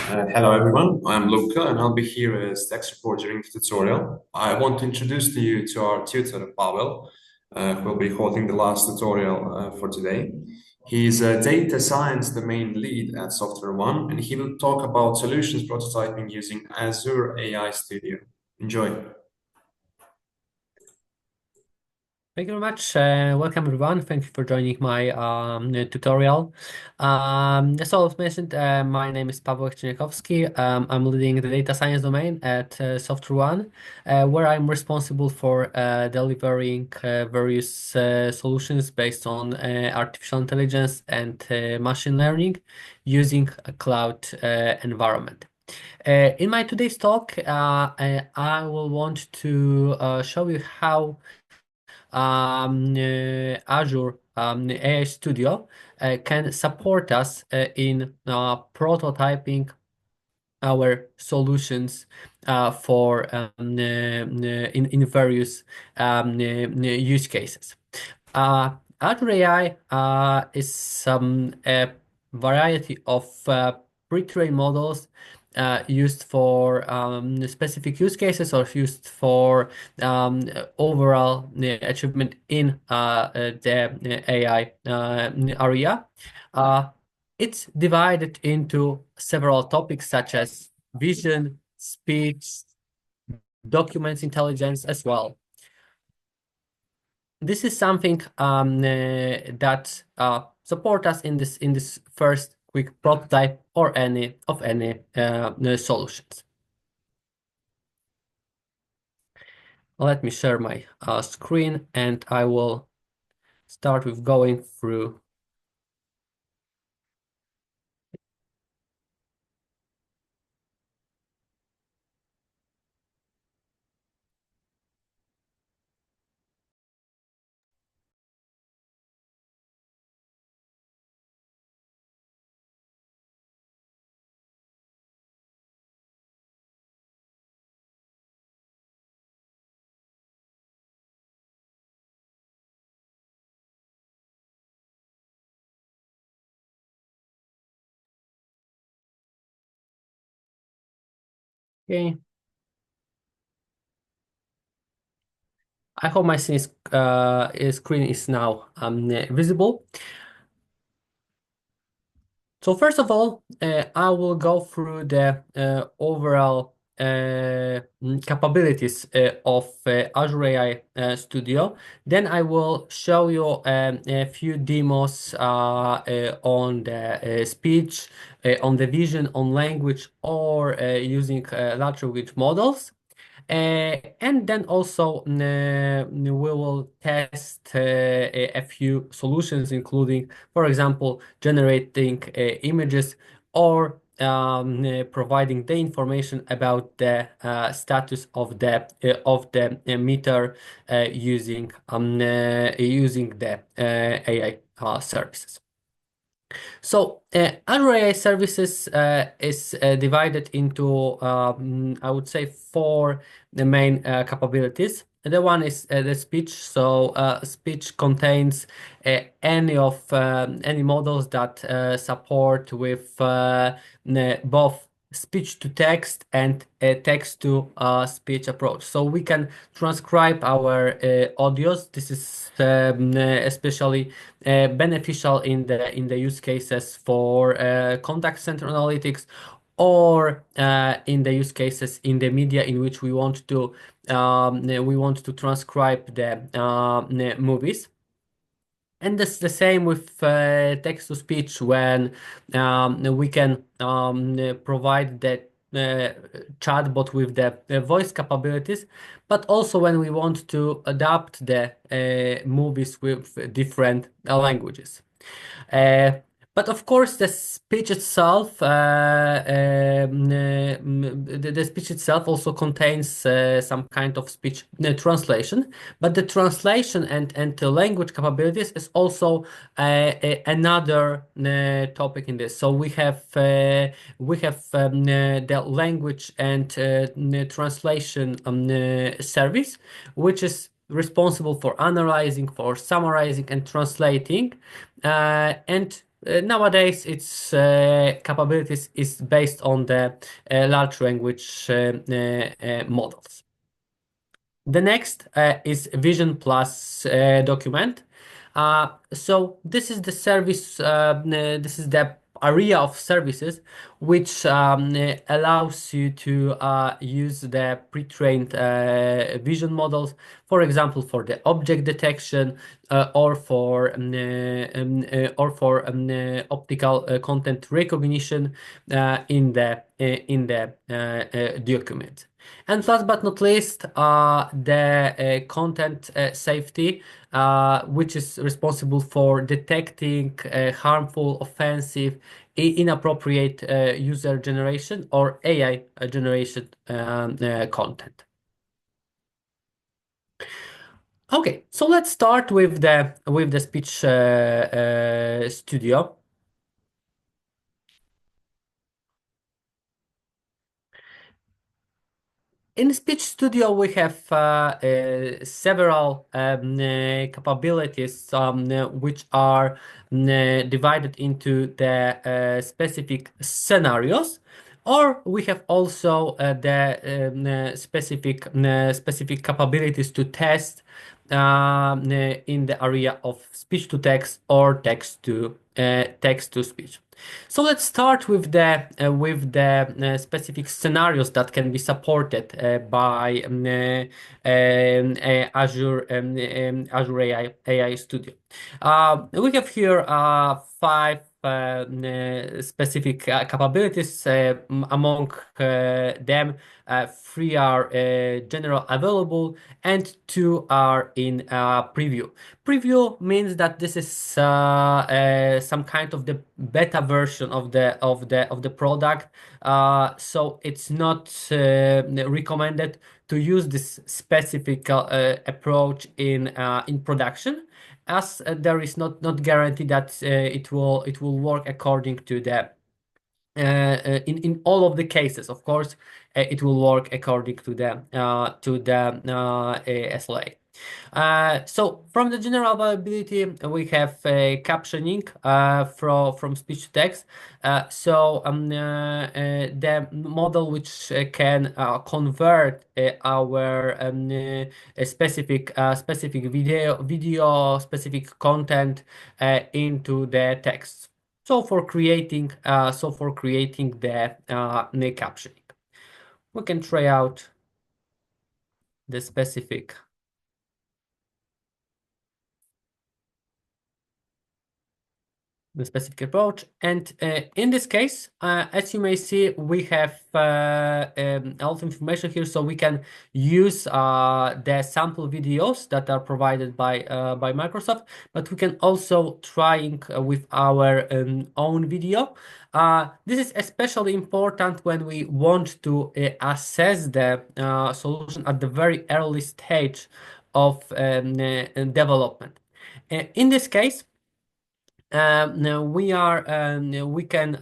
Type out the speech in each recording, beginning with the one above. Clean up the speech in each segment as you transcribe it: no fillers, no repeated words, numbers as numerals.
Hello everyone, I'm Luca and I'll be here as tech support during the tutorial. I want to introduce to you to our tutor, Pawel, who will be holding the last tutorial for today. He's a data science domain lead at Software One, and he will talk about solutions prototyping using Azure AI Studio. Enjoy. Thank you very much. Welcome everyone. Thank you for joining my tutorial. As I was mentioned, my name is Pawel Ekk-Cierniakowski. I'm leading the data science domain at Software One, where I'm responsible for delivering various solutions based on artificial intelligence and machine learning using a cloud environment. In my today's talk, I will want to show you how Azure AI Studio can support us in prototyping our solutions for in various use cases. Azure AI is a variety of pre-trained models used for specific use cases or used for overall achievement in the AI area. Uh, it's divided into several topics such as vision, speech, documents intelligence as well. This is something that support us in this first quick prototype or any solutions. Let me share my screen and I will start with going through. Okay, I hope my screen is now visible. So first of all, I will go through the overall capabilities of Azure AI Studio. Then I will show you a few demos on the speech, on the vision, on language, or using large language models. And then also we will test a few solutions, including, for example, generating images or providing the information about the status of the meter using the AI services. So Azure AI Services is divided into, I would say, four the main capabilities. The one is the speech. So speech contains any models that support with both speech to text and text to speech approach. So we can transcribe our audios. This is especially beneficial in the use cases for contact center analytics or in the use cases in the media in which we want to transcribe the movies. And that's the same with text to speech when we can provide the chatbot with the voice capabilities, but also when we want to adapt the movies with different languages. Uh, but of course, the speech itself, the speech itself also contains some kind of speech translation. But the translation and the language capabilities is also another topic in this. So we have the language and translation service, which is responsible for analyzing, for summarizing, and translating, and nowadays its capabilities is based on the large language models. The next is Vision Plus document. So this is the service, this is the area of services which allows you to use the pre-trained vision models, for example, for the object detection or for optical content recognition in the document. And last but not least, the content safety, which is responsible for detecting harmful, offensive, inappropriate user generation or AI generation content. Okay, so let's start with the speech studio. In Speech Studio, we have several capabilities which are divided into the specific scenarios, or we have also the specific capabilities to test in the area of speech to text or text to speech. So let's start with the specific scenarios that can be supported by Azure AI Studio. We have here five specific capabilities. Among them, three are general available and two are in preview. Preview means that this is some kind of the beta version of the product. So it's not recommended to use this specific approach in production, as there is not guarantee that it will work according to the in all of the cases. Of course, it will work according to the SLA. So from the general availability, we have captioning from speech to text. The model which can convert our specific video specific content into the text. So for creating the captioning, we can try out the specific approach. And in this case, as you may see, we have a lot of information here, so we can use the sample videos that are provided by Microsoft, but we can also trying with our own video. This is especially important when we want to assess the solution at the very early stage of development. In this case, now we can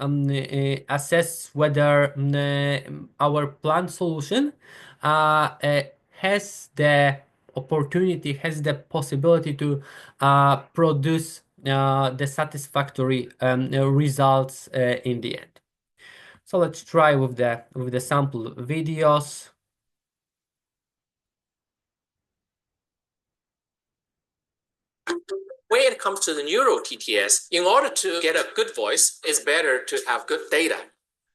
assess whether our planned solution has the opportunity, has the possibility to produce the satisfactory results in the end. So let's try with the sample videos. When it comes to the neural TTS, in order to get a good voice, it's better to have good data.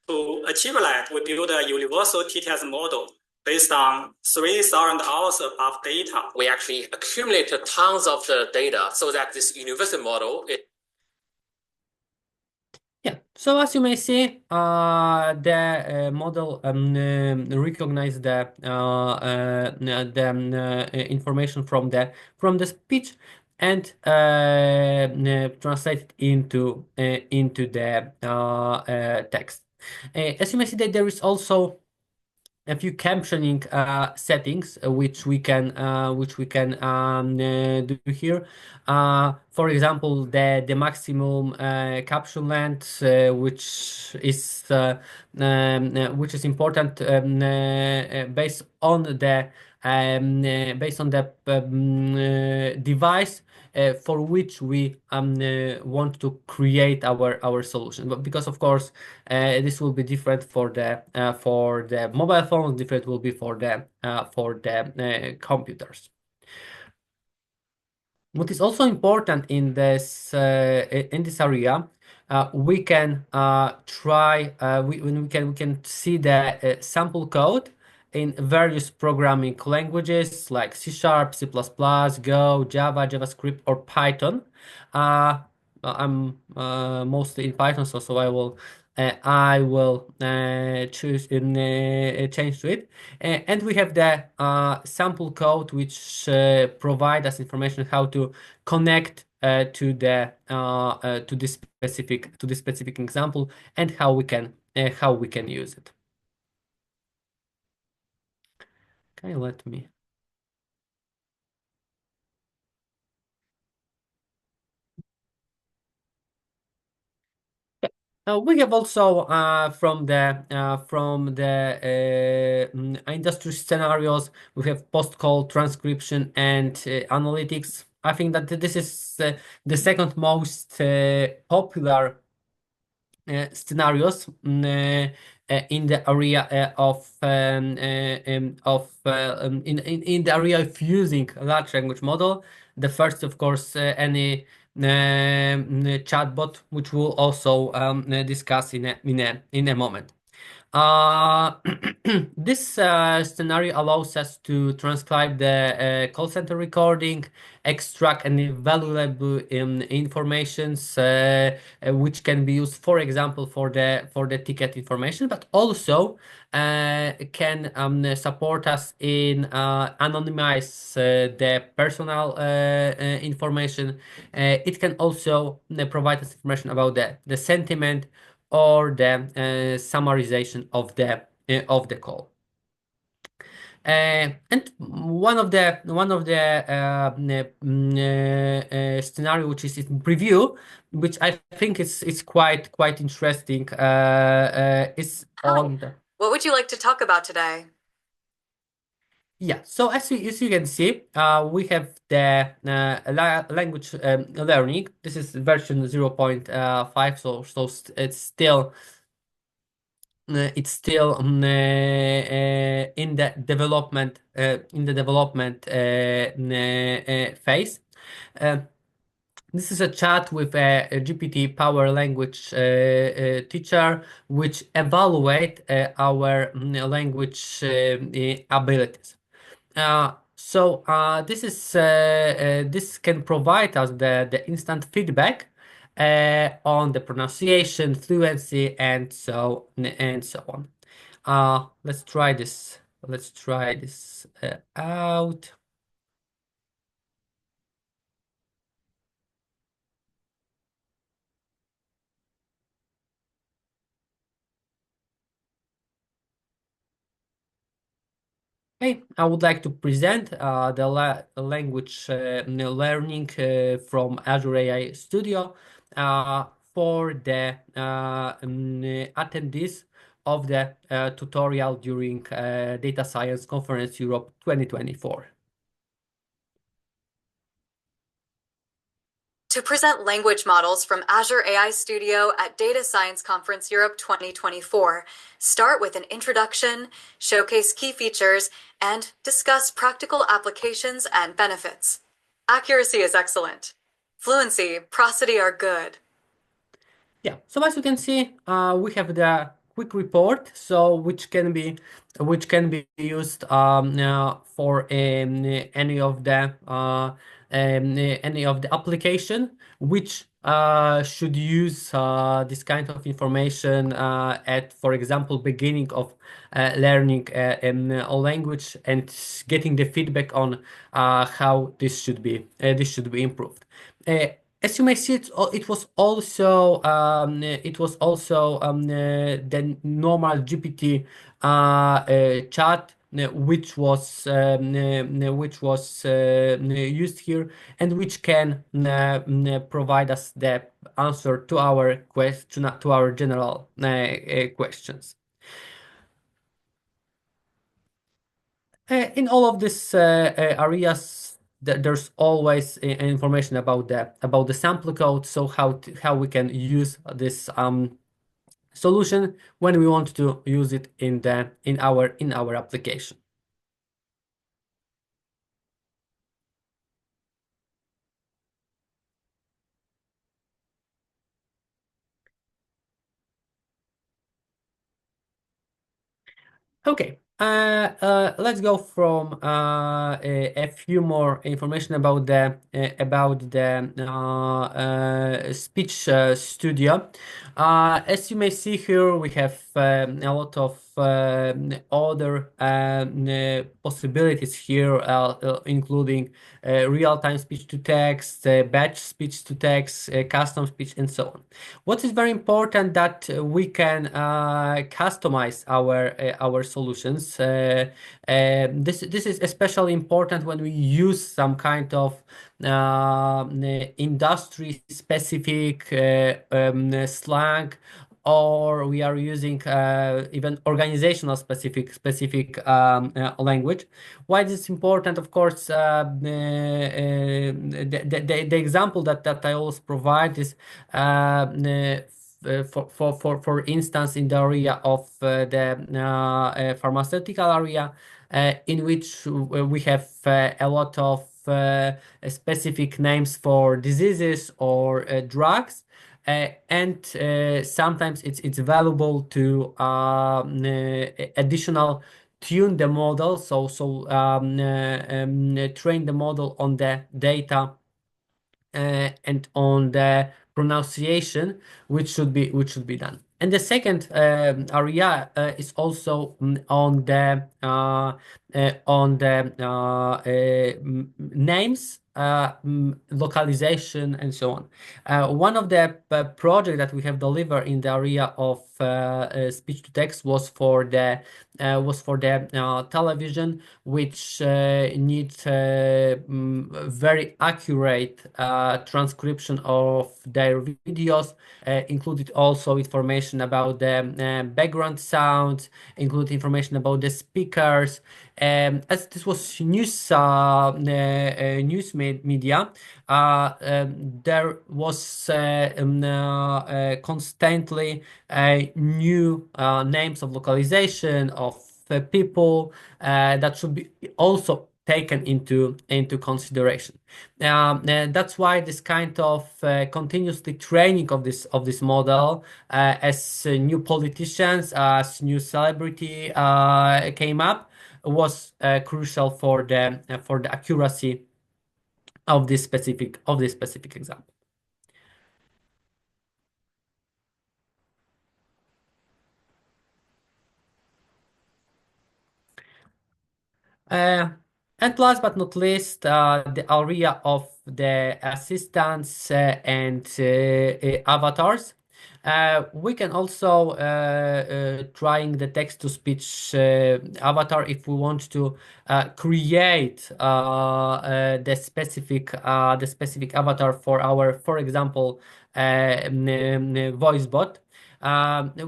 To achieve that, we build a universal TTS model based on 3,000 hours of data. We actually accumulated tons of the data so that this universal model Yeah, so as you may see, the model recognize the information from the speech and translate it into the text. As you may see, that there is also a few captioning settings which we can do here. For example, the maximum caption length, which is important based on the device for which we want to create our solution. But because of course this will be different for the mobile phones, different will be for the computers. What is also important in this area, we can try we can see the sample code in various programming languages like C#, C++, Go, Java, JavaScript, or Python. I'm mostly in Python, so I will choose in change to it. And we have the sample code which provide us information how to connect to the specific example and how we can use it. Okay, let me. We have also from the industry scenarios, we have post-call transcription and analytics. I think that this is the second most popular scenarios in the area in the area of using a large language model. The first, of course, any chatbot, which we'll also discuss in a moment. This scenario allows us to transcribe the call center recording, extract any valuable informations which can be used, for example, for the ticket information, but also can support us in anonymize the personal information. It can also provide us information about the sentiment or the summarization of the call. And one of the scenario which is in preview, which I think is quite interesting, is on the. What would you like to talk about today? Yeah, so as you can see, we have the language learning. This is version 0.5, so it's still in the development phase. This is a chat with a GPT power language teacher, which evaluate our language abilities. This can provide us the instant feedback on the pronunciation, fluency, and so on. Let's try this. Out. Okay, I would like to present the language learning from Azure AI Studio for the attendees of the tutorial during Data Science Conference Europe 2024. To present language models from Azure AI Studio at Data Science Conference Europe 2024, start with an introduction, showcase key features, and discuss practical applications and benefits. Accuracy is excellent. Fluency, prosody are good. Yeah, so as you can see, we have the quick report, so which can be used for any of the application which should use this kind of information at, for example, beginning of learning a language and getting the feedback on how this should be improved. As you may see, it was also the normal GPT chat which was used here and which can provide us the answer to our question, to our general questions. In all of these areas, there's always information about the sample code, so how we can use this solution when we want to use it in our application. Okay, let's go from a few more information about the speech studio. As you may see here, we have a lot of other possibilities here, including real-time speech to text, batch speech to text, custom speech, and so on. What is very important that we can customize our solutions. This is especially important when we use some kind of industry specific slang, or we are using even organizational specific language. Why this is important? Of course, the example that I always provide is for instance, in the area of the pharmaceutical area, in which we have a lot of specific names for diseases or drugs. And sometimes it's valuable to additional tune the model, train the model on the data and on the pronunciation, which should be done. And the second area is also on the names, localization, and so on. One of the projects that we have delivered in the area of speech to text was for the television, which needs very accurate transcription of their videos, included also information about the background sounds, include information about the speakers. As this was news media, there was constantly new names of localization of people that should be also taken into consideration. That's why this kind of continuously training of this model, as new politicians, as new celebrity came up, was crucial for the accuracy of this specific example. And last but not least, the area of the assistants and avatars. We can also trying the text-to-speech avatar if we want to create the specific avatar for our, for example, voice bot.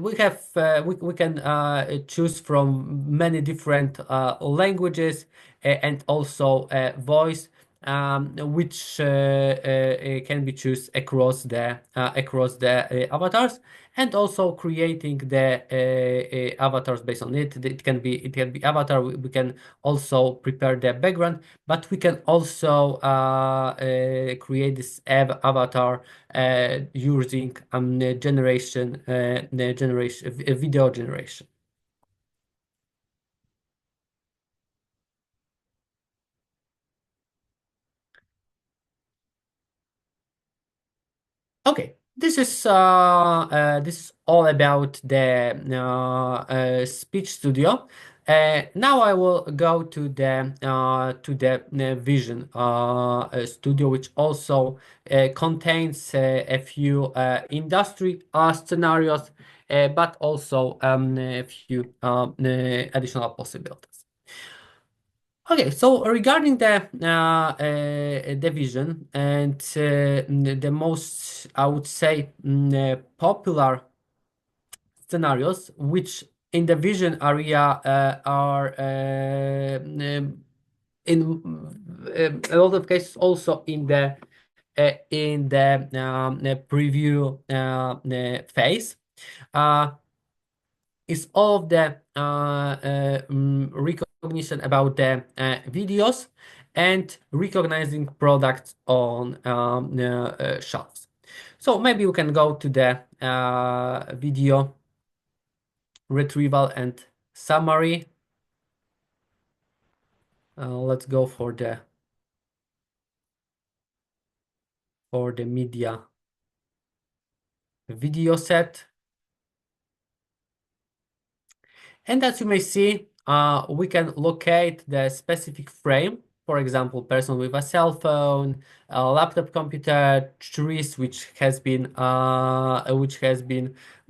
We can choose from many different languages and also voice, which can be chosen across the avatars, and also creating the avatars based on it. It can be avatar. We can also prepare the background, but we can also create this avatar using video generation. Okay, this is all about the speech studio. Now I will go to the vision studio, which also contains a few industry scenarios, but also a few additional possibilities. Okay, so regarding the vision and the most, I would say, popular scenarios, which in the vision area are in a lot of cases also in the preview phase. Is all of the recognition about the videos and recognizing products on shelves. So maybe we can go to the video retrieval and summary. Let's go for the media video set. And as you may see, we can locate the specific frame. For example, person with a cell phone, a laptop computer, trees, which has been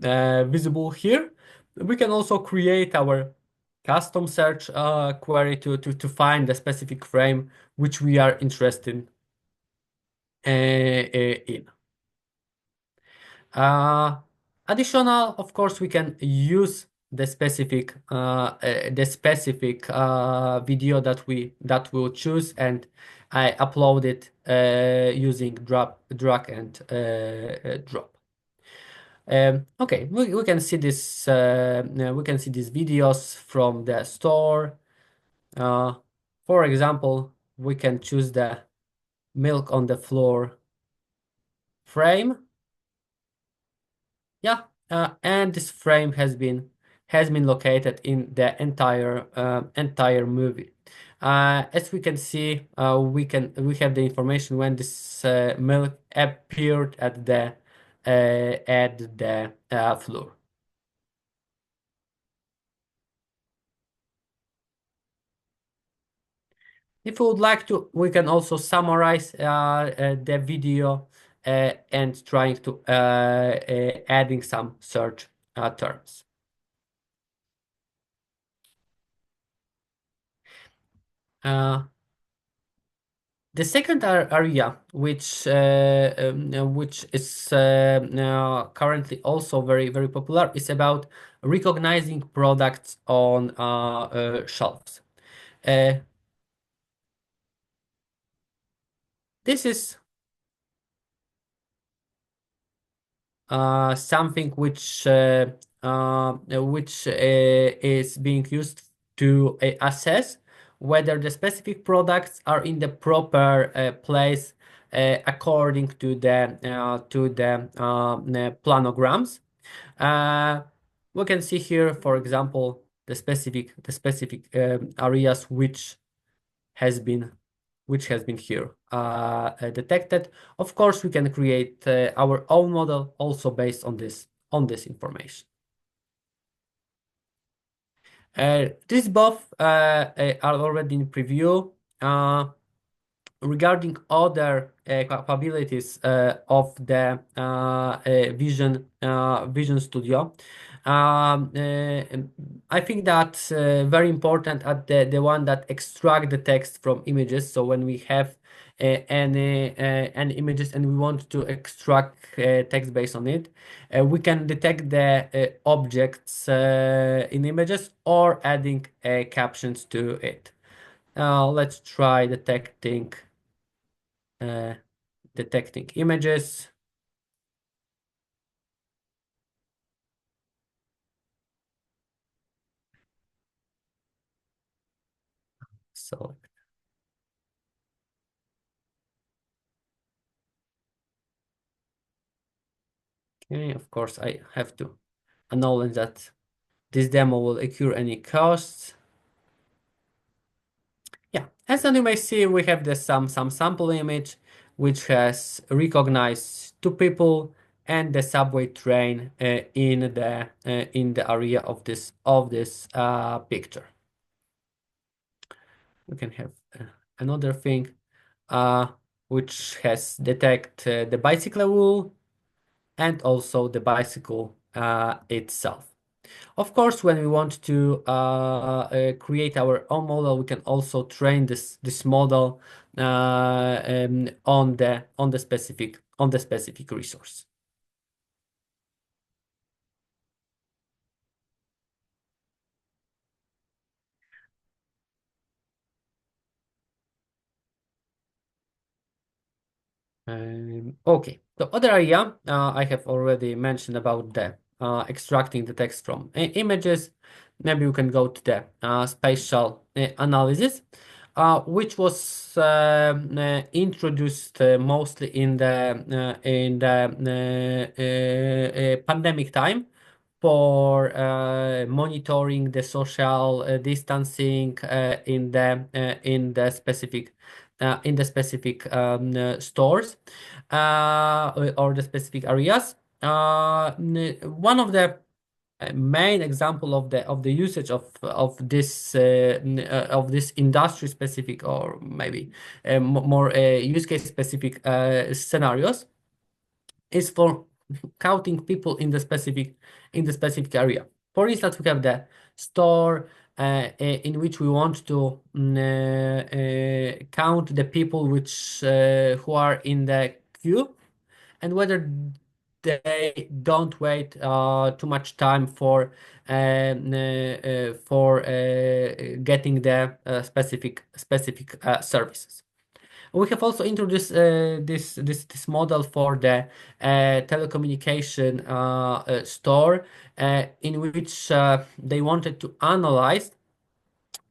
visible here. We can also create our custom search query to find the specific frame which we are interested in. Additional, of course, we can use the specific video that we will choose, and I upload it using drag and drop. Okay, we can see this. We can see these videos from the store. For example, we can choose the milk on the floor frame. Yeah, and this frame has been located in the entire movie. As we can see, we have the information when this milk appeared at the floor. If we would like to, we can also summarize the video and trying to adding some search terms. The second area, which is currently also very, very popular, is about recognizing products on shelves. This is something which is being used to assess whether the specific products are in the proper place according to the planograms. We can see here, for example, the specific areas which has been here detected. Of course, we can create our own model also based on this information. These both are already in preview. Regarding other capabilities of the Vision Studio, I think that's very important at the one that extract the text from images. So when we have any images and we want to extract text based on it, we can detect the objects in images or adding captions to it. Let's try detecting images. Select. Okay, of course, I have to acknowledge that this demo will incur any costs. Yeah, as you may see, we have some sample image which has recognized two people and the subway train in the area of this picture. We can have another thing which has detect the bicycle wheel and also the bicycle itself. Of course, when we want to create our own model, we can also train this model on the specific resource. Okay, the other area I have already mentioned about the extracting the text from images. Maybe we can go to the spatial analysis, which was introduced mostly in the pandemic time for monitoring the social distancing in the specific stores or the specific areas. One of the main example of the usage of this industry specific or maybe more use case specific scenarios is for counting people in the specific area. For instance, we have the store in which we want to count the people who are in the queue and whether they don't wait too much time for getting the specific services. We have also introduced this model for the telecommunication store in which they wanted to analyze.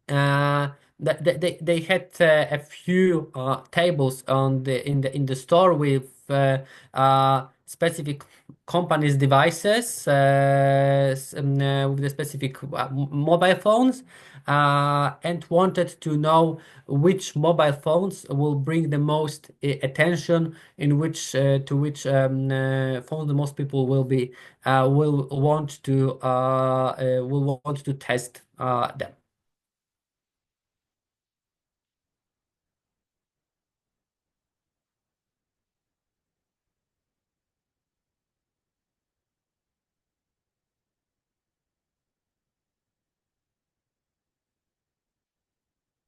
They had a few tables in the store with specific companies' devices with the specific mobile phones, and wanted to know which mobile phones will bring the most attention, in which to which phone the most people will want to test them.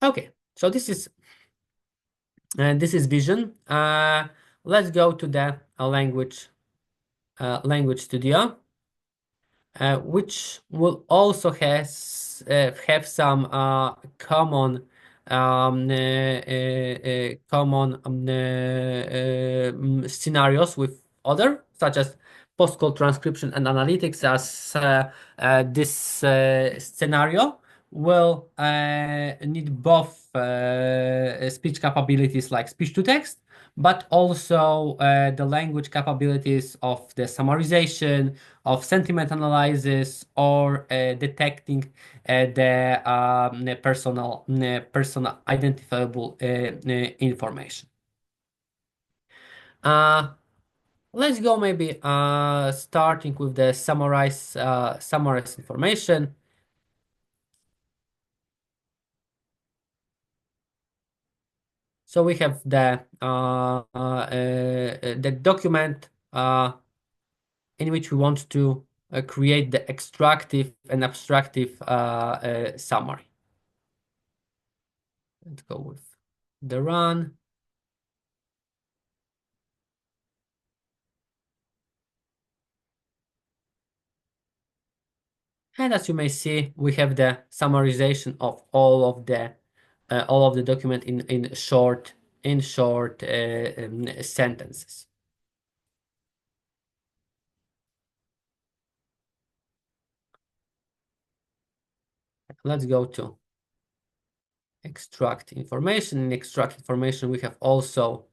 Okay, so this is vision. Let's go to the language studio, which will also have some common scenarios with other, such as post-call transcription and analytics, as this scenario will need both speech capabilities like speech to text, but also the language capabilities of the summarization, of sentiment analysis, or detecting the personal identifiable information. Let's go maybe starting with the summarized information. So we have the document in which we want to create the extractive and abstractive summary. Let's go with the run. And as you may see, we have the summarization of all of the document in short sentences. Let's go to extract information. In extract information, we have also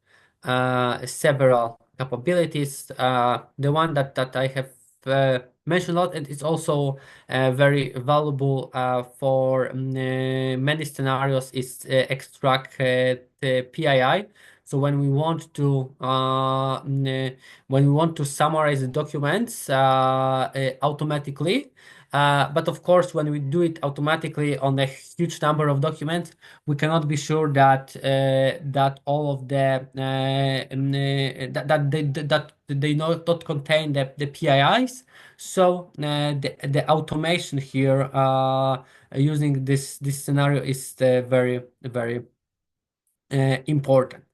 several capabilities. The one that I have mentioned a lot, and it's also very valuable for many scenarios, is extract the PII. So when we want to summarize the documents automatically, but of course, when we do it automatically on a huge number of documents, we cannot be sure that all of the that they not contain the PIIs. So the automation here using this scenario is very important.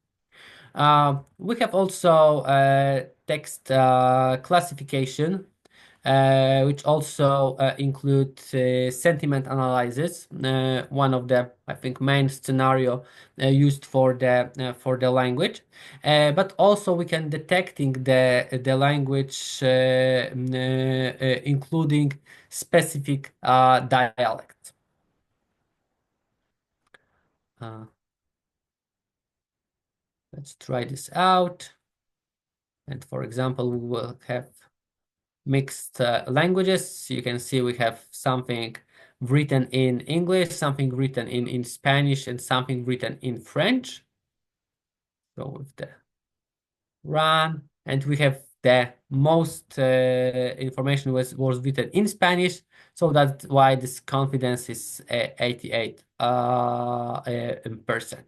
We have also text classification, which also include sentiment analysis, one of the, I think, main scenario used for the language. But also we can detecting the language, including specific dialects. Let's try this out. And for example, we will have mixed languages. You can see we have something written in English, something written in Spanish, and something written in French. So with the run, and we have the most information was written in Spanish, so that's why this confidence is 88%.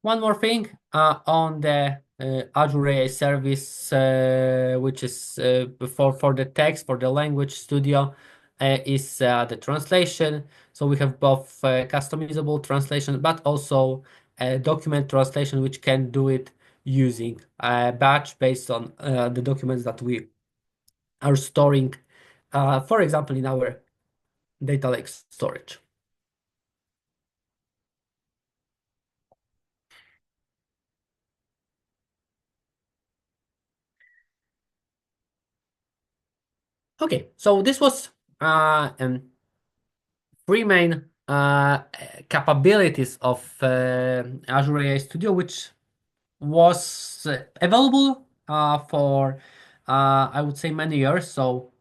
One more thing on the Azure AI service, which is for the text, for the language studio, is the translation. So we have both customizable translation, but also document translation, which can do it using a batch based on the documents that we are storing, for example, in our data lake storage. Okay, so this was three main capabilities of Azure AI Studio, which was available for I would say many years. So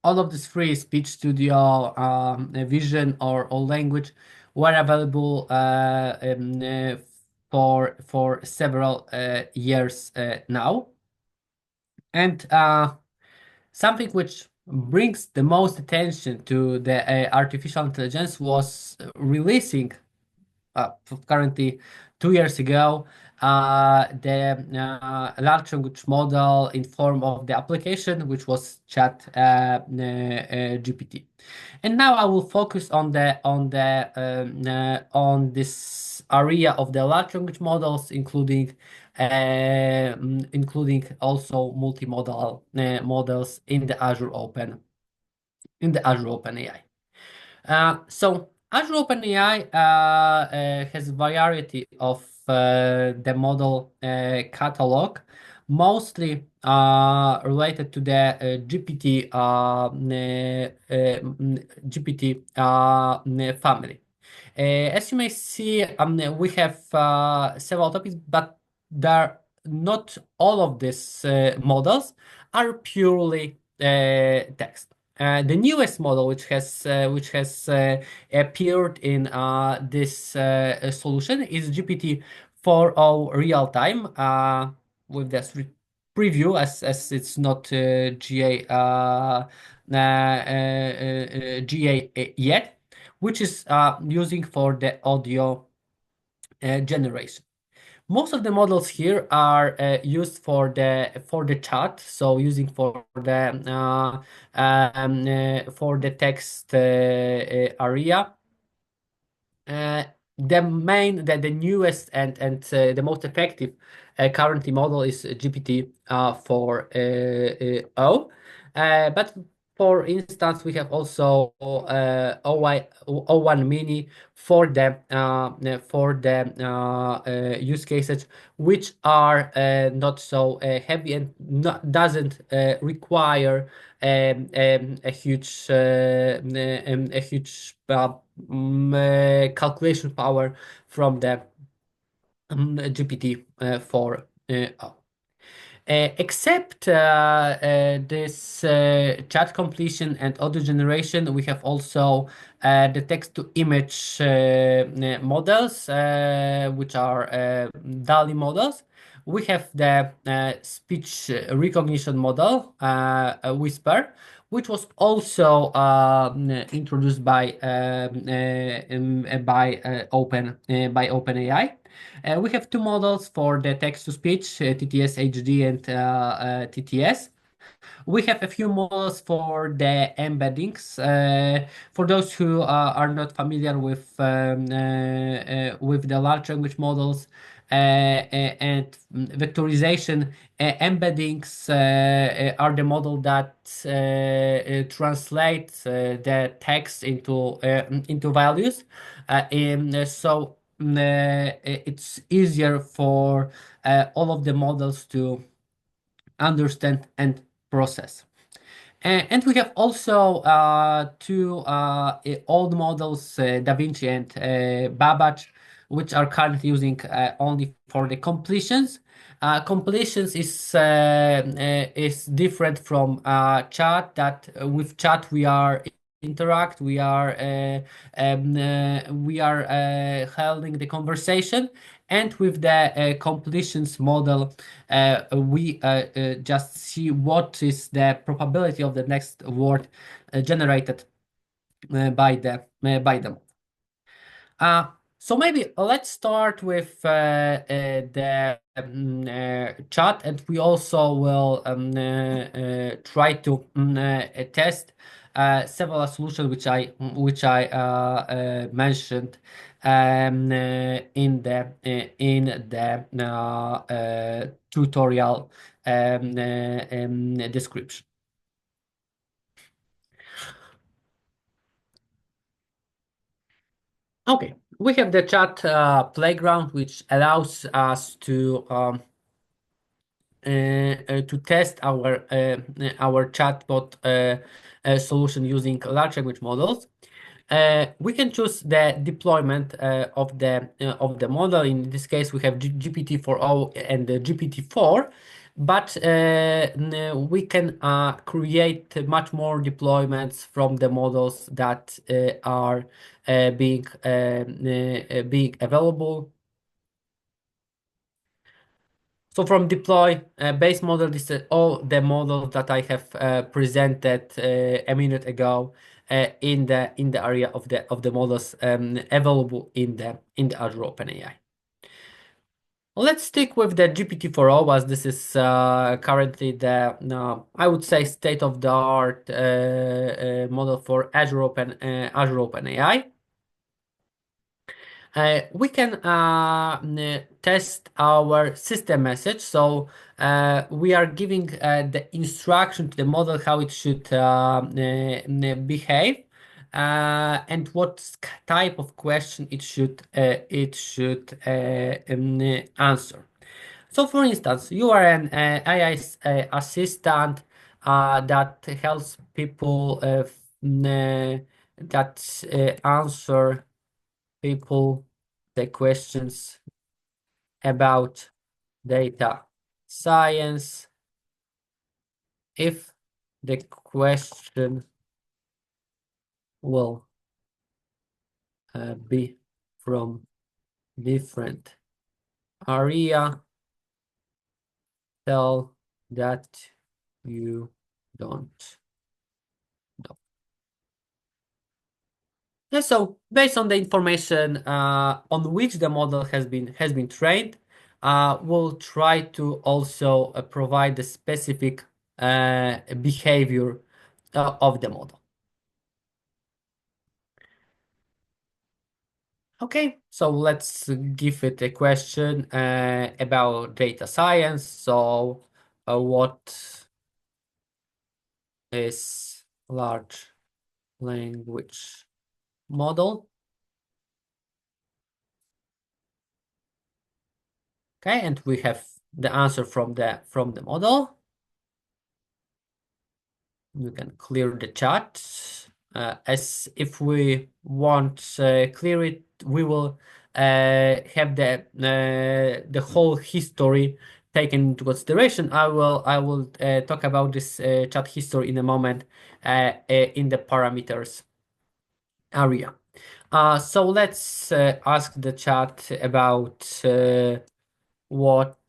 all of these three, speech studio, vision, or language, were available for several years now. And something which brings the most attention to the artificial intelligence was releasing currently 2 years ago the large language model in form of the application, which was Chat GPT. And now I will focus on this area of the large language models, including also multimodal models in the Azure AI. So Azure OpenAI has a variety of the model catalog, mostly related to the GPT family. As you may see, we have several topics, but not all of these models are purely text. The newest model, which has appeared in this solution, is GPT 4.0 real time with this preview, as it's not GA yet, which is using for the audio generation. Most of the models here are used for the chat, so using for the text area. The newest and the most effective currently model is GPT 4.0. But for instance, we have also O1 Mini for the use cases which are not so heavy and doesn't require a huge calculation power from the GPT 4.0. Except this chat completion and audio generation, we have also the text-to-image models, which are DALL-E models, we have the speech recognition model, Whisper, which was also introduced by OpenAI. We have two models for the text-to-speech, TTS HD and TTS. We have a few models for the embeddings. For those who are not familiar with the large language models and vectorization, embeddings are the model that translates the text into values. So it's easier for all of the models to understand and process. And we have also two old models, DaVinci and Babbage, which are currently using only for the completions. Completions is different from chat. That with chat we are interact, we are holding the conversation, and with the completions model, we just see what is the probability of the next word generated by the model. So maybe let's start with the chat, and we also will try to test several solutions which I mentioned in the tutorial description. Okay, we have the chat playground, which allows us to test our chatbot solution using large language models. We can choose the deployment of the model. In this case, we have GPT-4o and the GPT-4, but we can create much more deployments from the models that are being available. So from deploy base model, this is all the models that I have presented a minute ago in the area of the models available in the Azure OpenAI. Let's stick with the GPT-4o, as this is currently the I would say state-of-the-art model for Azure OpenAI. We can test our system message. So we are giving the instruction to the model how it should behave and what type of question it should answer. So for instance, you are an AI assistant that helps people that answer people the questions about data science. If the question will be from different area, tell that you don't know. Yeah, so based on the information on which the model has been trained, we'll try to also provide the specific behavior of the model. Okay, so let's give it a question about data science. So what is large language model? Okay, and we have the answer from the model. You can clear the chat. As if we want clear it, we will have the whole history taken into consideration. I will talk about this chat history in a moment in the parameters area. So let's ask the chat about what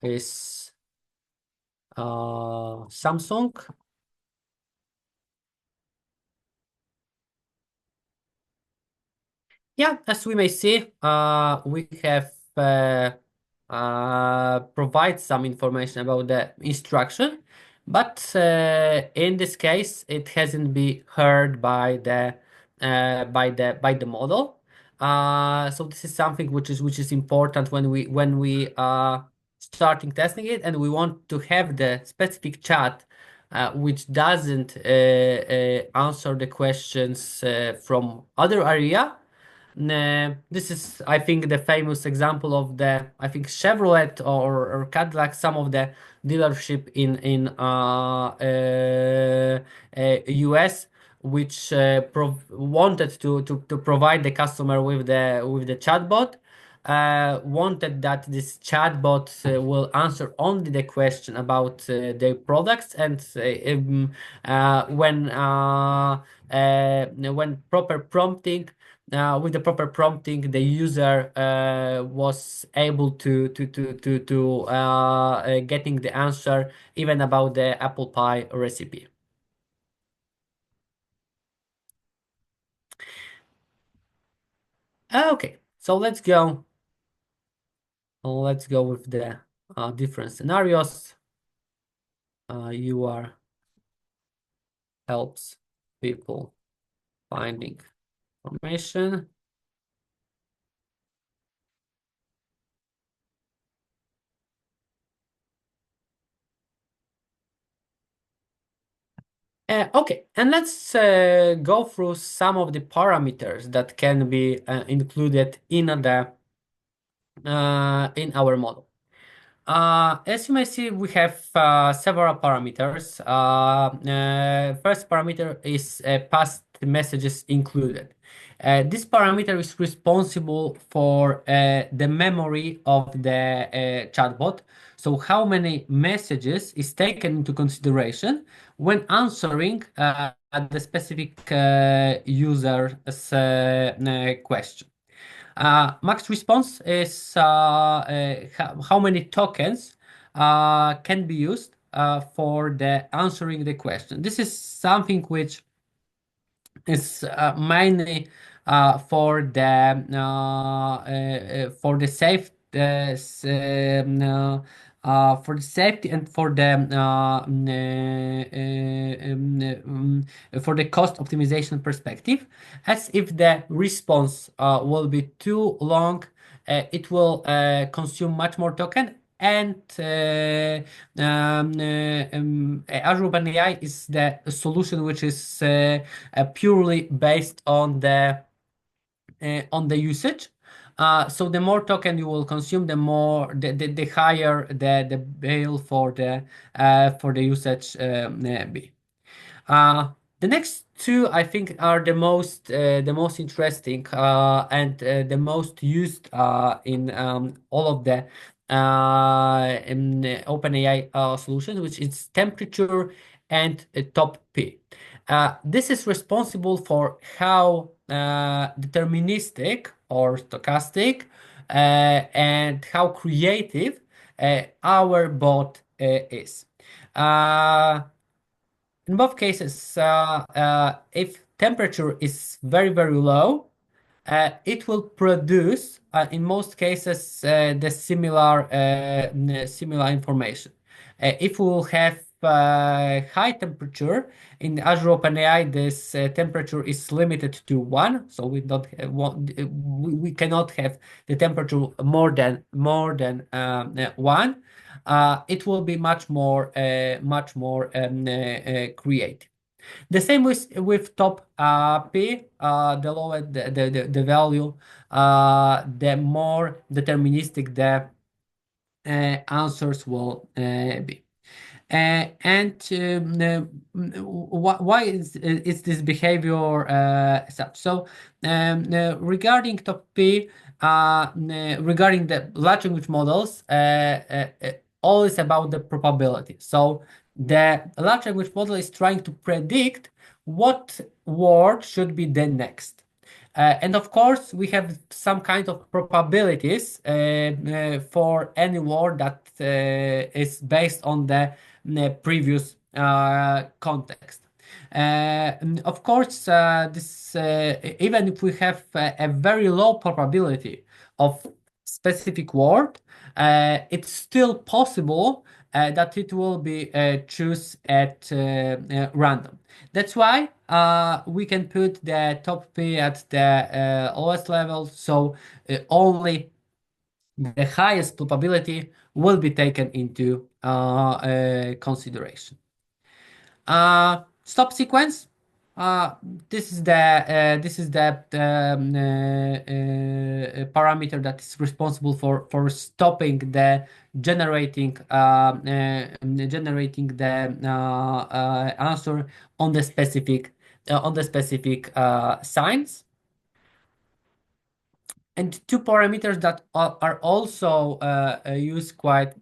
is Samsung. Yeah, as we may see, we have provide some information about the instruction, but in this case, it hasn't been heard by the model. So this is something which is important when we starting testing it, and we want to have the specific chat which doesn't answer the questions from other area. This is, I think, the famous example of I think Chevrolet or Cadillac, some of the dealership in US, which wanted to provide the customer with the chatbot. Wanted that this chatbot will answer only the question about their products, and when proper prompting, with the proper prompting, the user was able to getting the answer even about the apple pie recipe. Okay, so let's go with the different scenarios. UR helps people finding information. Okay, and let's go through some of the parameters that can be included in our model. As you may see, we have several parameters. First parameter is past messages included. This parameter is responsible for the memory of the chatbot. So how many messages is taken into consideration when answering the specific user's question. Max response is how many tokens can be used for the answering the question. This is something which is mainly for the safety and for the cost optimization perspective. As if the response will be too long, it will consume much more token, and Azure OpenAI is the solution which is purely based on the usage. So the more token you will consume, the higher the bill for the usage be. The next two, I think, are the most interesting and the most used in all of the in OpenAI solutions, which is temperature and top P. This is responsible for how deterministic or stochastic and how creative our bot is. In both cases, if temperature is very, very low, it will produce, in most cases, the similar information. If we will have high temperature in Azure OpenAI, this temperature is limited to 1, so we don't have we cannot have the temperature more than 1. It will be much more creative. The same with top P. The lower the value, the more deterministic the answers will be. Why is this behavior such? So regarding top P, regarding the large language models, all is about the probability. So the large language model is trying to predict what word should be the next. And of course, we have some kind of probabilities for any word that is based on the previous context. Of course, this even if we have a very low probability of specific word, it's still possible that it will be choose at random. That's why we can put the top P at the lowest level, so only the highest probability will be taken into consideration. Stop sequence. This is the parameter that is responsible for stopping the generating the answer on the specific signs. And two parameters that are also used quite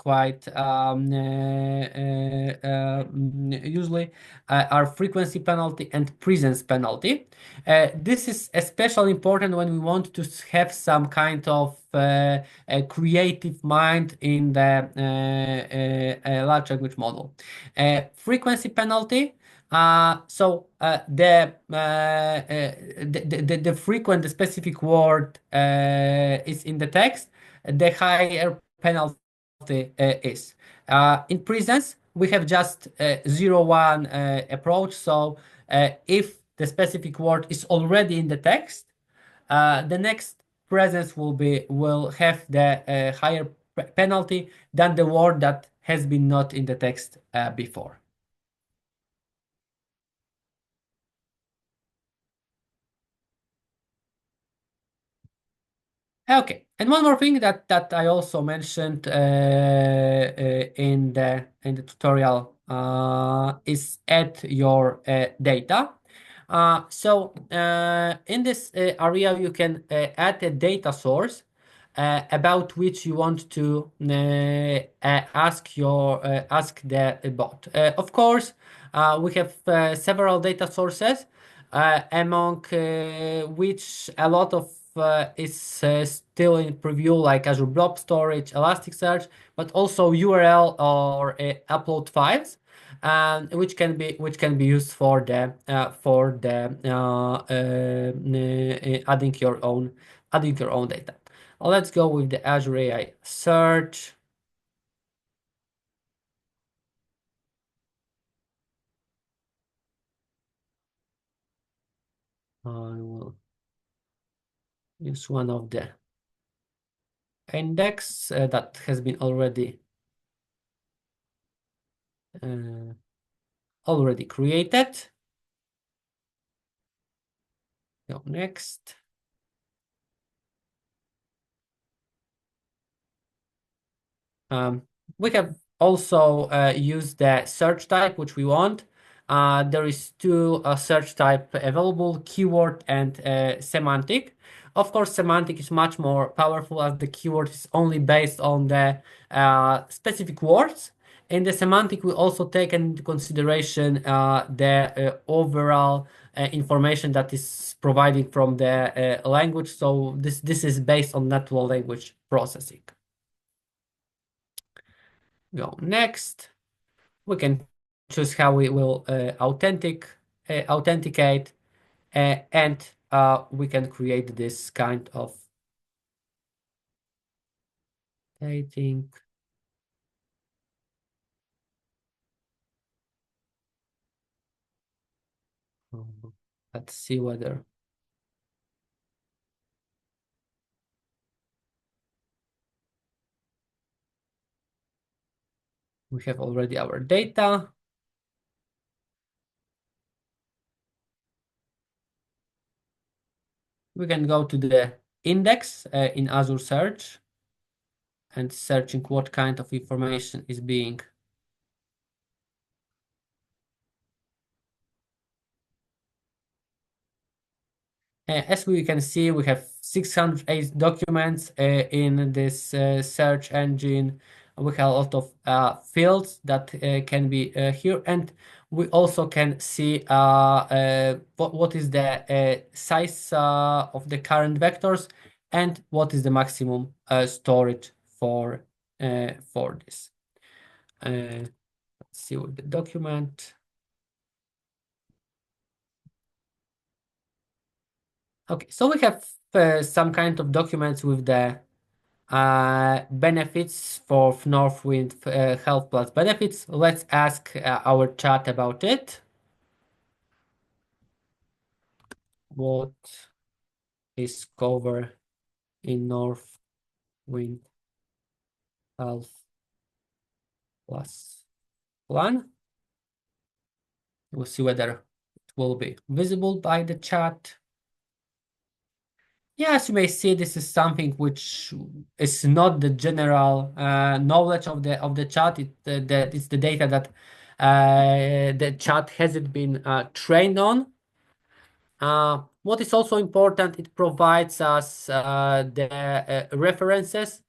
usually are frequency penalty and presence penalty. This is especially important when we want to have some kind of a creative mind in the large language model. Frequency penalty. The frequent the specific word is in the text, the higher penalty is. In presence, we have just 0-1 approach. So if the specific word is already in the text, the next presence will have the higher penalty than the word that has been not in the text before. Okay, and one more thing that I also mentioned in the tutorial is add your data. In this area, you can add a data source about which you want to ask the bot. Of course, we have several data sources, among which a lot of is still in preview, like Azure Blob Storage, Elasticsearch, but also URL or upload files, which can be used for the adding your own data. Let's go with the Azure AI search. I will use one of the index that has been already created. Go next. We have also used the search type which we want. There is two search type available: keyword and semantic. Of course, semantic is much more powerful as the keyword is only based on the specific words. In the semantic, we also take into consideration the overall information that is provided from the language. So this is based on natural language processing. Go next. We can choose how we will authenticate, and we can create this kind of dating. Let's see whether we have already our data. We can go to the index in Azure Search and searching what kind of information is being as we can see, we have 608 documents in this search engine. We have a lot of fields that can be here, and we also can see what is the size of the current vectors and what is the maximum storage for this. Let's see with the document. Okay, so we have some kind of documents with the benefits for Northwind Health Plus benefits. Let's ask our chat about it. What is covered in Northwind Health Plus plan? We'll see whether it will be visible by the chat. Yeah, as you may see, this is something which is not the general knowledge of the chat. That it's the data that the chat hasn't been trained on. What is also important, it provides us the references.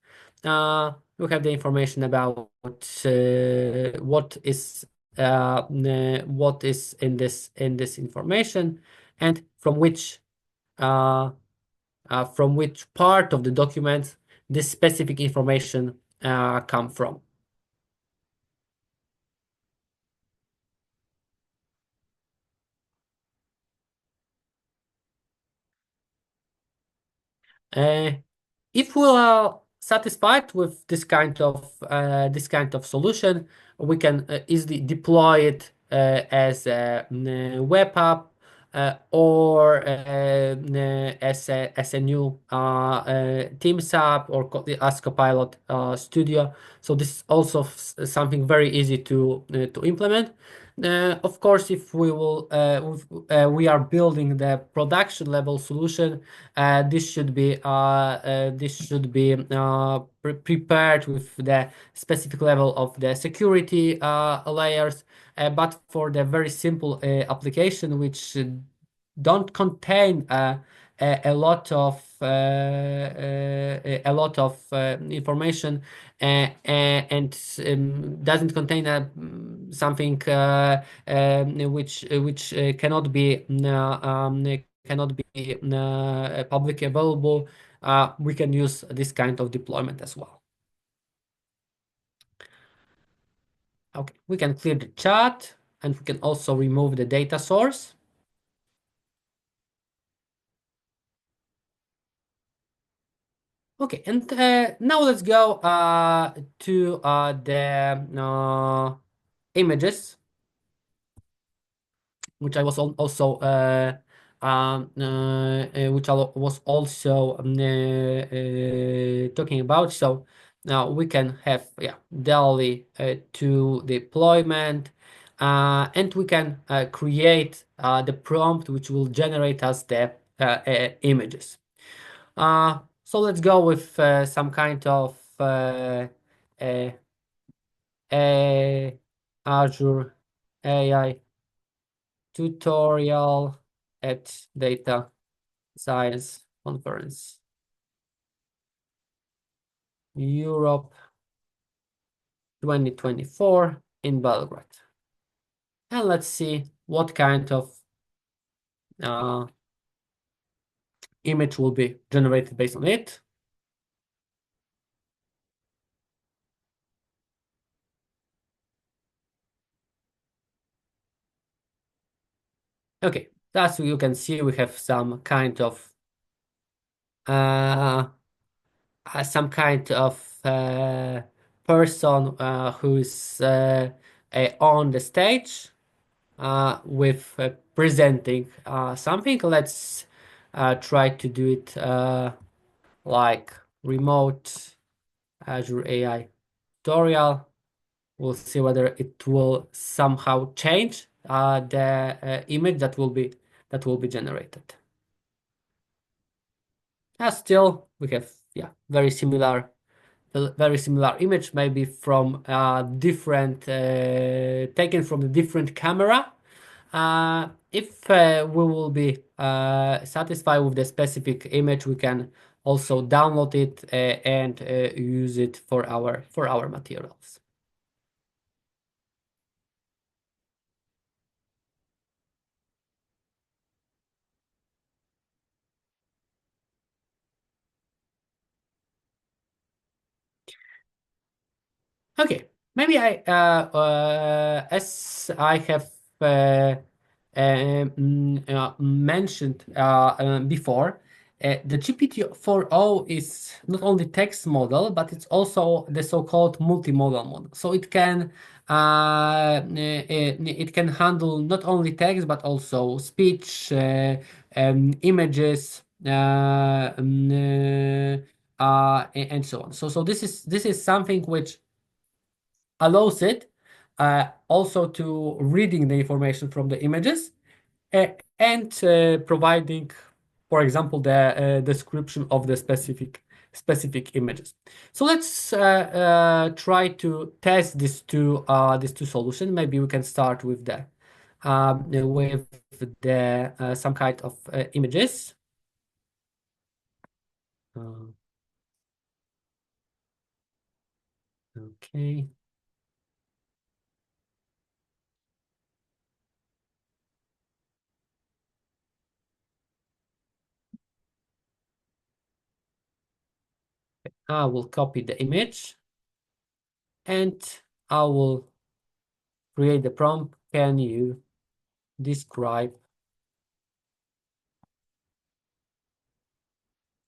We have the information about what is in this information and from which part of the document this specific information come from. If we are satisfied with this kind of solution, we can easily deploy it as a web app or as a new Teams app or as Copilot Studio. So this is also something very easy to implement. Of course, if we are building the production level solution, this should be prepared with the specific level of the security layers. But for the very simple application which don't contain a lot of information and doesn't contain something which cannot be publicly available, we can use this kind of deployment as well. Okay, we can clear the chat and we can also remove the data source. Okay, and now let's go to the images, which I was also talking about. So now we can have DALL-E 2 deployment, and we can create the prompt which will generate us the images. So let's go with some kind of Azure AI tutorial at Data Science Conference Europe 2024 in Belgrade. And let's see what kind of image will be generated based on it. Okay, as you can see, we have some kind of person who is on the stage with presenting something. Let's try to do it like remote Azure AI tutorial. We'll see whether it will somehow change the image that will be generated. Still, we have very similar image, maybe from different taken from a different camera. If we will be satisfied with the specific image, we can also download it and use it for our materials. Okay, maybe as I have mentioned before, the GPT-4o is not only text model, but it's also the so-called multimodal model. So it can handle not only text but also speech, images, and so on. So this is something which allows it also to reading the information from the images and providing, for example, the description of the specific images. So let's try to test these two solutions. Maybe we can start with the some kind of images. Okay. I will copy the image and I will create the prompt. Can you describe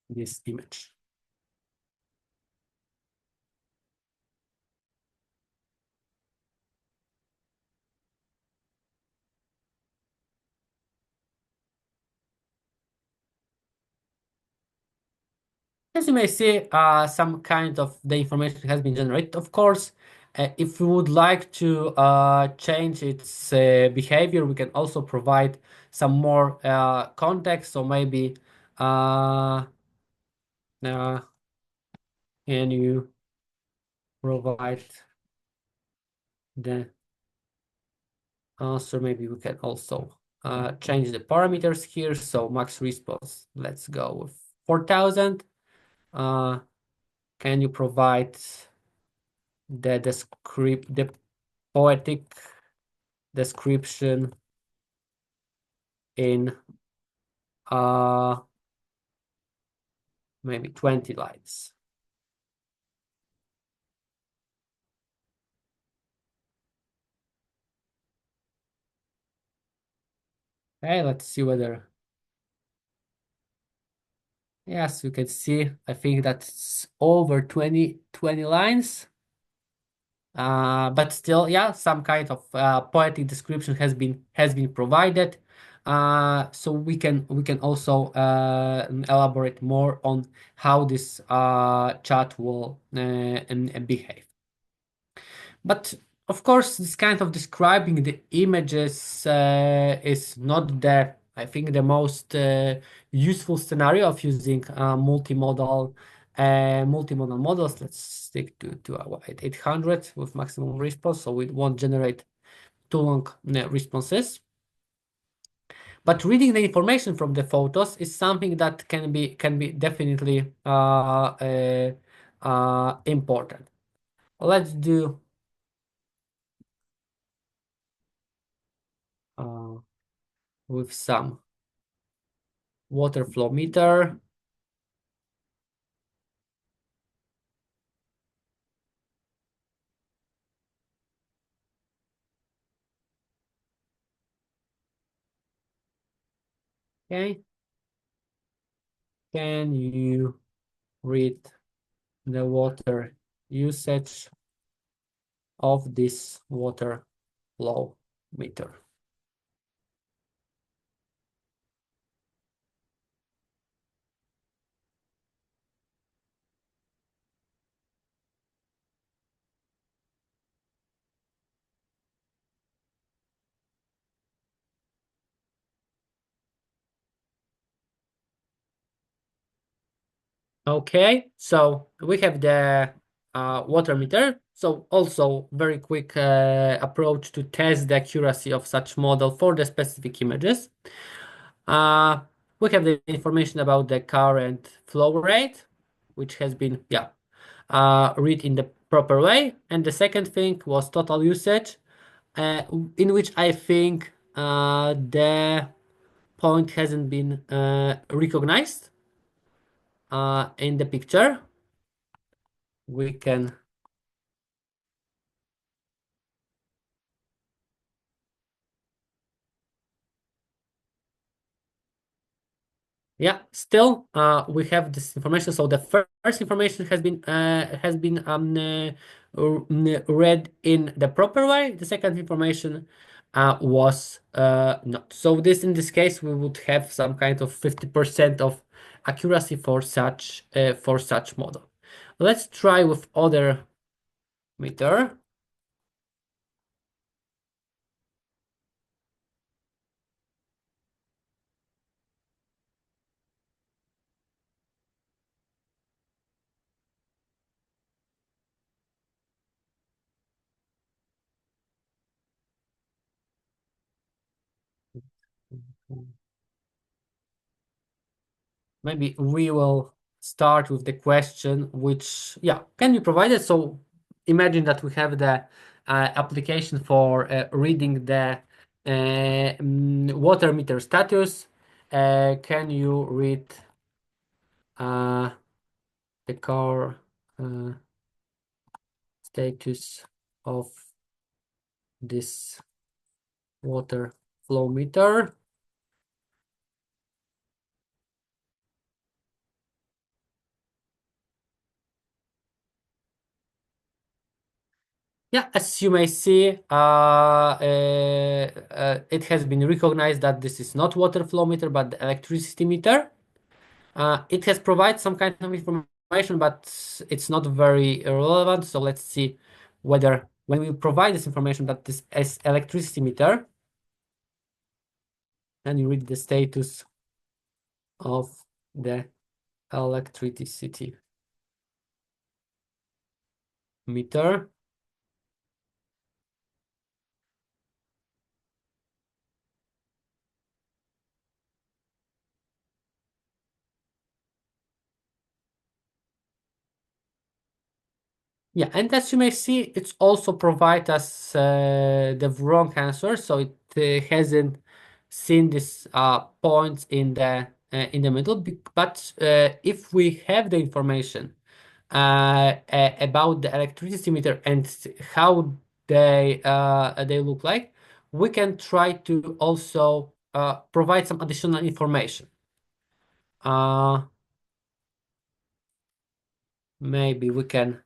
this image? As you may see, some kind of the information has been generated. Of course, if we would like to change its behavior, we can also provide some more context. So maybe can you provide the answer? Maybe we can also change the parameters here. So max response, let's go with 4,000. Can you provide the poetic description in maybe 20 lines? Okay, let's see whether, yes, you can see, I think that's over 20 lines. But still, yeah, some kind of poetic description has been provided. So we can also elaborate more on how this chat will behave. But of course, this kind of describing the images is not I think, the most useful scenario of using multimodal models. Let's stick to our 800 with maximum response, so we won't generate too long responses. But reading the information from the photos is something that can be definitely important. Let's do with some water flow meter. Okay. Can you read the water usage of this water flow meter? Okay, so we have the water meter. So also very quick approach to test the accuracy of such model for the specific images. We have the information about the current flow rate, which has been read in the proper way. And the second thing was total usage, in which I think the point hasn't been recognized in the picture. We can Yeah, still we have this information. So the first information has been read in the proper way. The second information was not. So in this case we would have some kind of 50% of accuracy for such model. Let's try with other meter. Maybe we will start with the question, which, yeah, can you provide it? So imagine that we have the application for reading the water meter status. Can you read the car status of this water flow meter? Yeah, as you may see, it has been recognized that this is not water flow meter, but the electricity meter. It has provided some kind of information, but it's not very relevant. So let's see whether when we provide this information that this is electricity meter, and you read the status of the electricity meter. Yeah, and as you may see, it's also provide us the wrong answer, so it hasn't seen this points in the middle. But if we have the information about the electricity meter and how they look like, we can try to also provide some additional information. Maybe we can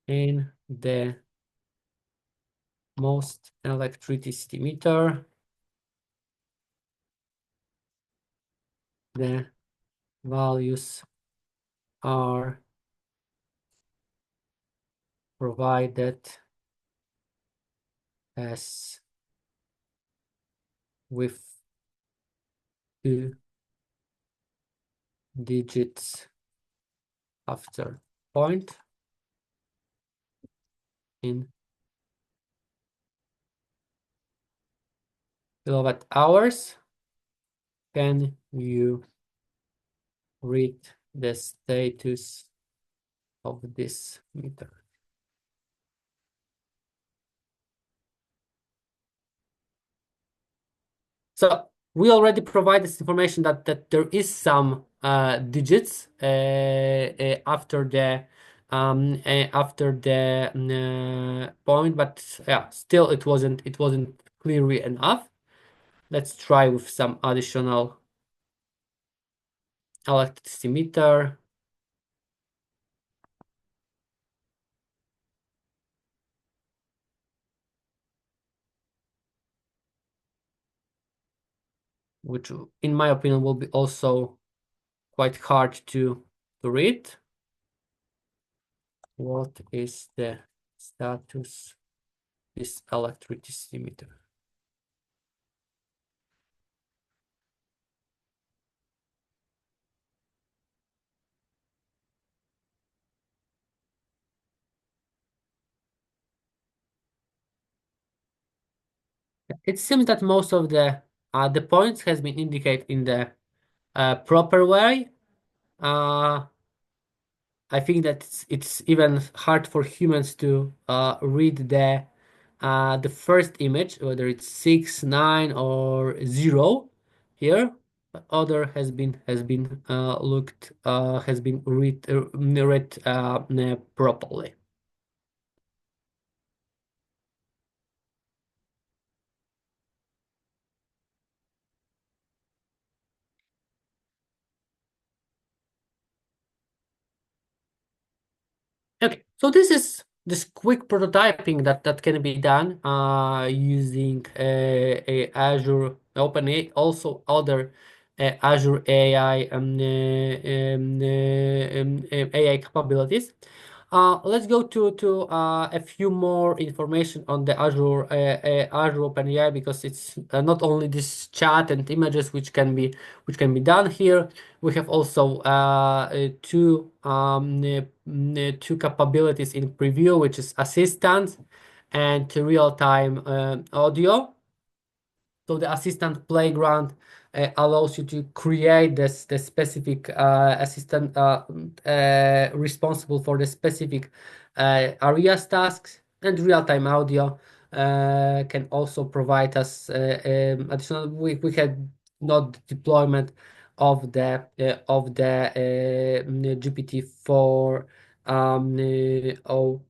in the most electricity meter, the values are provided as with 2 digits after point in kilowatt hours. Can you read the status of this meter? So we already provide this information that there is some digits after the point, but yeah, still it wasn't clearly enough. Let's try with some additional electricity meter. Which in my opinion will be also quite hard to read. What is the status this electricity meter? It seems that most of the points has been indicated in the proper way. I think that it's even hard for humans to read the first image, whether it's 6, 9, or 0 here. Other has been looked has been read properly. Okay, so this is this quick prototyping that can be done using a Azure OpenAI, also other Azure AI AI capabilities. Let's go to a few more information on the Azure OpenAI, because it's not only this chat and images which can be done here. We have also two capabilities in preview, which is assistant and real-time audio. So the assistant playground allows you to create the specific assistant responsible for the specific areas tasks, and real-time audio can also provide us additional. We had not deployment of the GPT-4 4o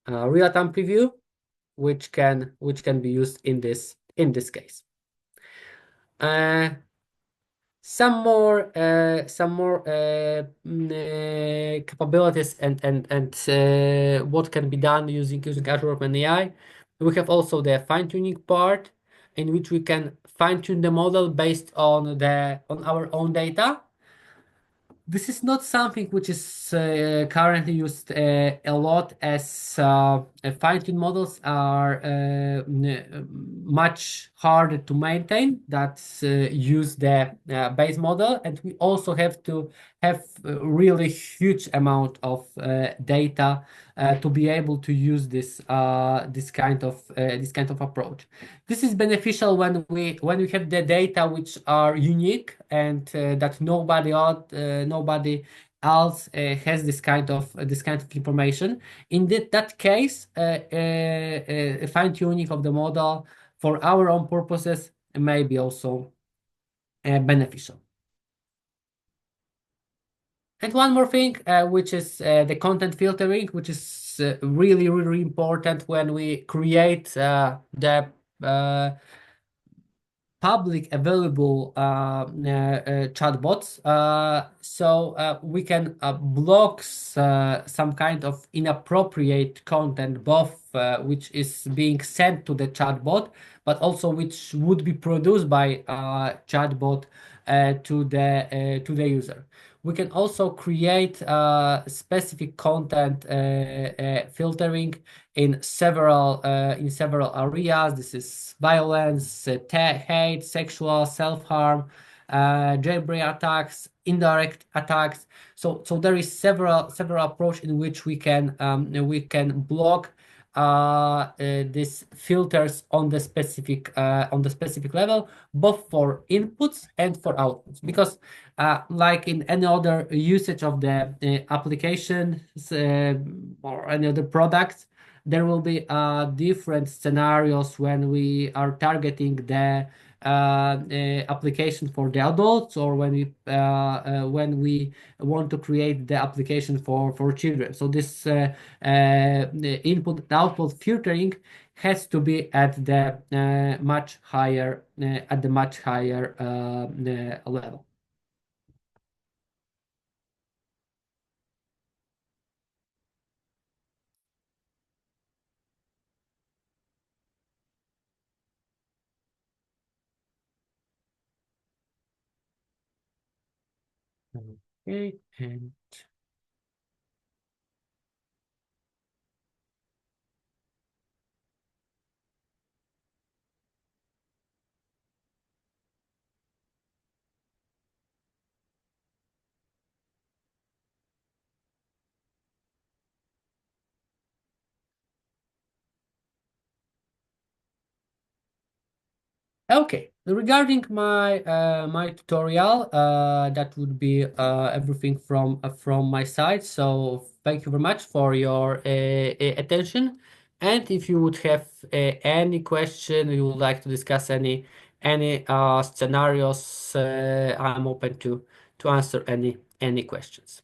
real-time preview, which can be used in this case. Some more capabilities and what can be done using Azure OpenAI. We have also the fine-tuning part, in which we can fine-tune the model based on our own data. This is not something which is currently used a lot, as fine-tuned models are much harder to maintain that use the base model, and we also have to have a really huge amount of data to be able to use this kind of approach. This is beneficial when we have the data which are unique, and that nobody else has this kind of information. In that case, fine tuning of the model for our own purposes may be also beneficial. And one more thing, which is the content filtering, which is really important when we create the public available chatbots, so we can block some kind of inappropriate content, both which is being sent to the chatbot, but also which would be produced by chatbot to the user. We can also create specific content filtering in several areas. This is violence, hate, sexual, self-harm, jailbreak attacks, indirect attacks. So there is several approach in which we can block these filters on the specific level, both for inputs and for outputs, because like in any other usage of the application or any other product, there will be different scenarios when we are targeting the application for the adults, or when we want to create the application for children. So this the input and output filtering has to be at the much higher level. Okay, and okay, regarding my tutorial, that would be everything from my side. So thank you very much for your attention. And if you would have any question, you would like to discuss any scenarios, I'm open to answer any questions.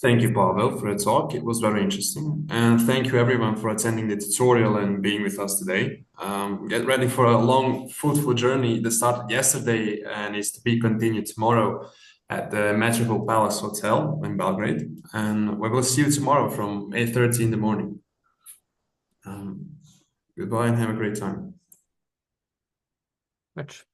Thank you, Pawel, for the talk. It was very interesting. And thank you, everyone, for attending the tutorial and being with us today. Get ready for a long, fruitful journey that started yesterday and is to be continued tomorrow at the Metropolitan Palace Hotel in Belgrade. And we will see you tomorrow from 8:30 in the morning. Goodbye and have a great time. Much.